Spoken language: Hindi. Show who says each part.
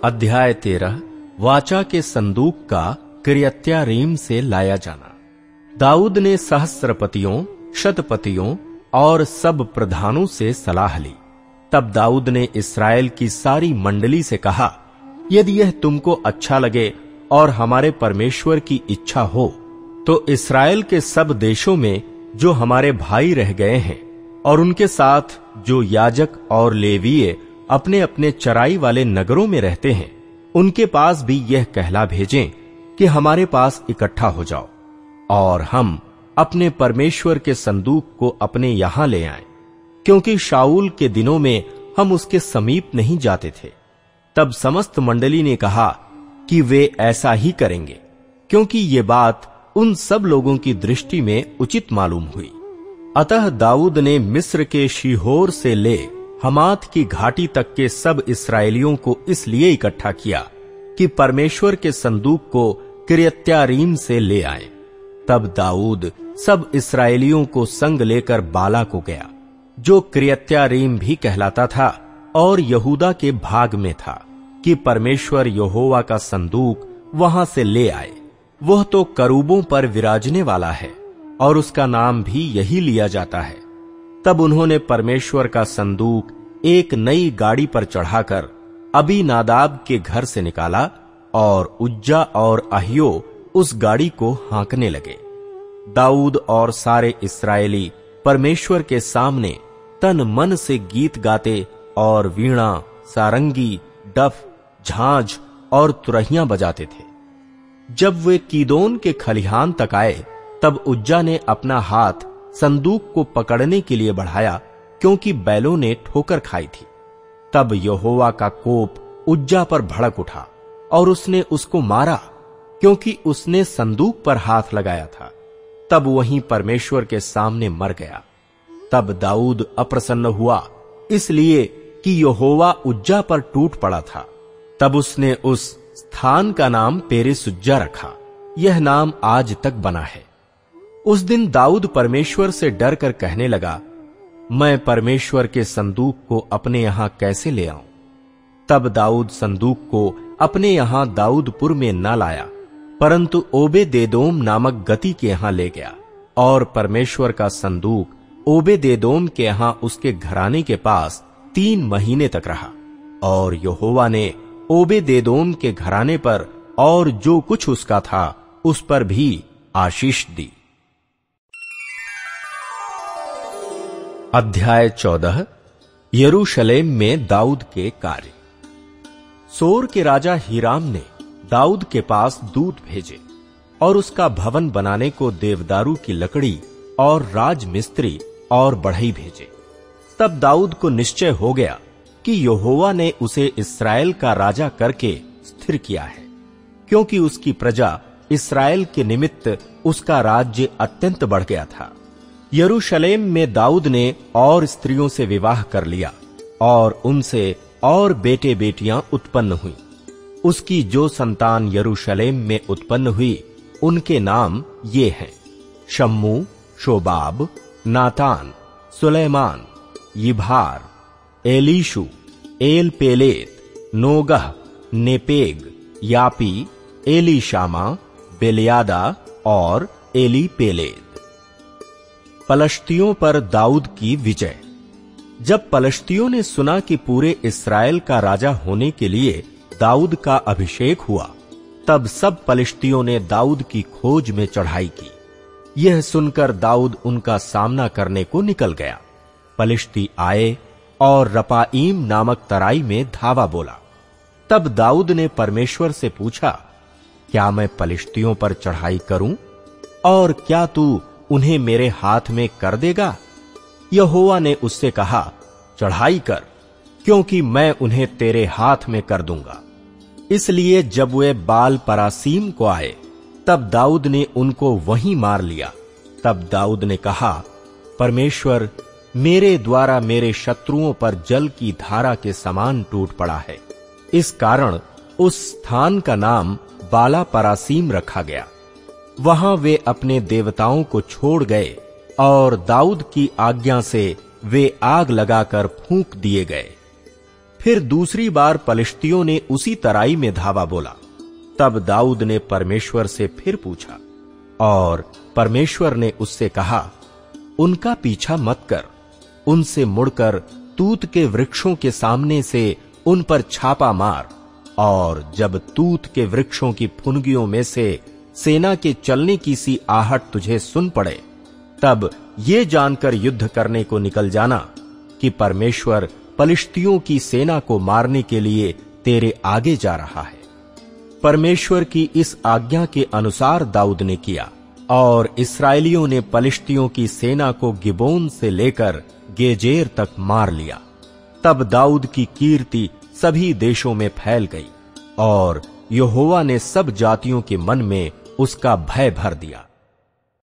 Speaker 1: अध्याय 13 वाचा के संदूक का किर्यत्यारीम से लाया जाना। दाऊद ने सहस्रपतियों, शतपतियों और सब प्रधानों से सलाह ली। तब दाऊद ने इस्राएल की सारी मंडली से कहा, यदि यह तुमको अच्छा लगे और हमारे परमेश्वर की इच्छा हो तो इस्राएल के सब देशों में जो हमारे भाई रह गए हैं और उनके साथ जो याजक और लेवीय अपने अपने चराई वाले नगरों में रहते हैं, उनके पास भी यह कहला भेजें कि हमारे पास इकट्ठा हो जाओ और हम अपने परमेश्वर के संदूक को अपने यहां ले आएं, क्योंकि शाऊल के दिनों में हम उसके समीप नहीं जाते थे। तब समस्त मंडली ने कहा कि वे ऐसा ही करेंगे, क्योंकि ये बात उन सब लोगों की दृष्टि में उचित मालूम हुई। अतः दाऊद ने मिस्र के शीहोर से ले हमात की घाटी तक के सब इस्राएलियों को इसलिए इकट्ठा किया कि परमेश्वर के संदूक को किर्यत्यारीम से ले आए। तब दाऊद सब इस्राएलियों को संग लेकर बाला को गया, जो किर्यत्यारीम भी कहलाता था और यहूदा के भाग में था, कि परमेश्वर यहोवा का संदूक वहां से ले आए। वह तो करूबों पर विराजने वाला है और उसका नाम भी यही लिया जाता है। तब उन्होंने परमेश्वर का संदूक एक नई गाड़ी पर चढ़ाकर अबीनादाब के घर से निकाला और उज्जा और अहियो उस गाड़ी को हाँकने लगे। दाऊद और सारे इस्राएली परमेश्वर के सामने तन मन से गीत गाते और वीणा, सारंगी, डफ, झांझ और तुरहियां बजाते थे। जब वे कीदोन के खलिहान तक आए, तब उज्जा ने अपना हाथ संदूक को पकड़ने के लिए बढ़ाया, क्योंकि बैलों ने ठोकर खाई थी। तब यहोवा का कोप उज्जा पर भड़क उठा और उसने उसको मारा, क्योंकि उसने संदूक पर हाथ लगाया था। तब वहीं परमेश्वर के सामने मर गया। तब दाऊद अप्रसन्न हुआ, इसलिए कि यहोवा उज्जा पर टूट पड़ा था। तब उसने उस स्थान का नाम पेरेसुज्जा रखा। यह नाम आज तक बना है। उस दिन दाऊद परमेश्वर से डर कर कहने लगा, मैं परमेश्वर के संदूक को अपने यहां कैसे ले आऊं? तब दाऊद संदूक को अपने यहां दाऊदपुर में न लाया, परंतु ओबेदेदोम नामक गती के यहां ले गया और परमेश्वर का संदूक ओबेदेदोम के यहां उसके घराने के पास 3 महीने तक रहा। और यहोवा ने ओबेदेदोम के घराने पर और जो कुछ उसका था उस पर भी आशीष दी। अध्याय 14 यरूशलेम में दाऊद के कार्य। सोर के राजा हीराम ने दाऊद के पास दूत भेजे और उसका भवन बनाने को देवदारू की लकड़ी और राजमिस्त्री और बढ़ई भेजे। तब दाऊद को निश्चय हो गया कि यहोवा ने उसे इस्राएल का राजा करके स्थिर किया है, क्योंकि उसकी प्रजा इस्राएल के निमित्त उसका राज्य अत्यंत बढ़ गया था। यरूशलेम में दाऊद ने और स्त्रियों से विवाह कर लिया और उनसे और बेटे बेटियां उत्पन्न हुई। उसकी जो संतान यरूशलेम में उत्पन्न हुई, उनके नाम ये हैं: शम्मू, शोबाब, नातान, सुलेमान, यिभार, एलीशु, एल पेलेत, नोगह, नेपेग, यापी, एलीशामा, बेलियादा और एली पेलेत। पलश्तियों पर दाऊद की विजय। जब पलश्तियों ने सुना कि पूरे इस्राएल का राजा होने के लिए दाऊद का अभिषेक हुआ, तब सब पलिश्तियों ने दाऊद की खोज में चढ़ाई की। यह सुनकर दाऊद उनका सामना करने को निकल गया। पलिश्ती आए और रपाईम नामक तराई में धावा बोला। तब दाऊद ने परमेश्वर से पूछा, क्या मैं पलिश्तियों पर चढ़ाई करूं और क्या तू उन्हें मेरे हाथ में कर देगा? यहोवा ने उससे कहा, चढ़ाई कर, क्योंकि मैं उन्हें तेरे हाथ में कर दूंगा। इसलिए जब वे बाल परासीम को आए, तब दाऊद ने उनको वहीं मार लिया। तब दाऊद ने कहा, परमेश्वर मेरे द्वारा मेरे शत्रुओं पर जल की धारा के समान टूट पड़ा है। इस कारण उस स्थान का नाम बाला परासीम रखा गया। वहां वे अपने देवताओं को छोड़ गए और दाऊद की आज्ञा से वे आग लगाकर फूंक दिए गए। फिर दूसरी बार पलिश्तियों ने उसी तराई में धावा बोला। तब दाऊद ने परमेश्वर से फिर पूछा, और परमेश्वर ने उससे कहा, उनका पीछा मत कर, उनसे मुड़कर तूत के वृक्षों के सामने से उन पर छापा मार, और जब तूत के वृक्षों की फुनगियों में से सेना के चलने की सी आहट तुझे सुन पड़े, तब ये जानकर युद्ध करने को निकल जाना कि परमेश्वर पलिश्तियों की सेना को मारने के लिए तेरे आगे जा रहा है। परमेश्वर की इस आज्ञा के अनुसार दाऊद ने किया, और इस्राएलियों ने पलिश्तियों की सेना को गिबोन से लेकर गेजेर तक मार लिया। तब दाऊद की कीर्ति सभी देशों में फैल गई, और यहोवा ने सब जातियों के मन में उसका भय भर दिया।